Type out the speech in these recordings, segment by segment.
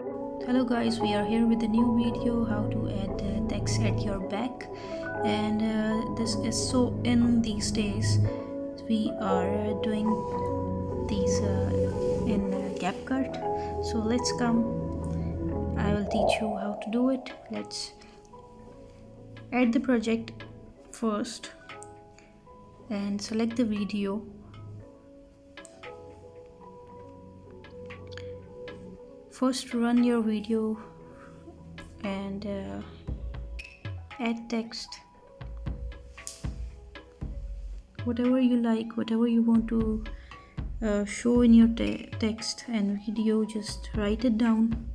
Hello guys, we are here with a new video how to add text at your back, and this is so in these days. We are doing these in CapCut, so let's come. I will teach you how to do it. Let's add the project first and select the video. First run your video and add text, whatever you like, whatever you want to show in your text and video, just write it down.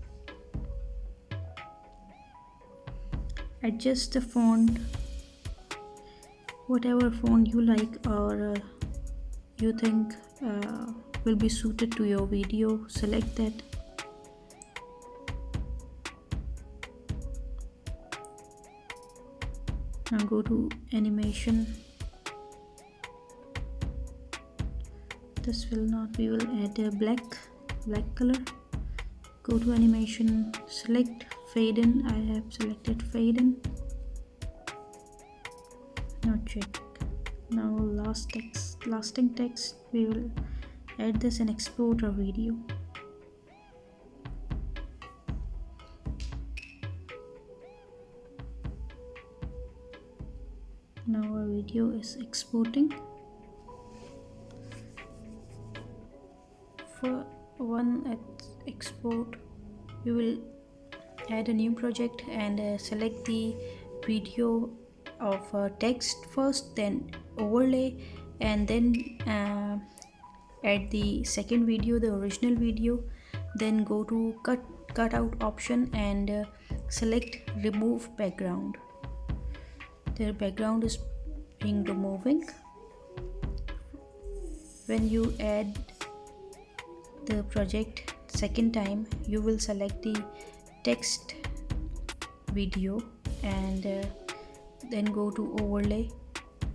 Adjust the font, whatever font you like or you think will be suited to your video. Select that. Now go to animation. This will not, we will add a black color. Go to animation, select fade in. I have selected fade in. Now check. Now lasting text, we will add this and export our video. Now our video is exporting. For one export, we will add a new project and select the video of text first, then overlay, and then add the second video, the original video. Then go to cut out option and select remove background. The background is being removing. When you add the project second time, you will select the text video and then go to overlay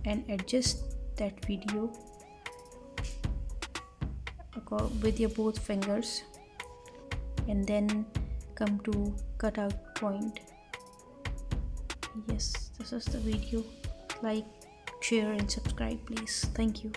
and adjust that video with your both fingers, and then come to cutout point. Yes, this is the video. Like, share and subscribe please. Thank you.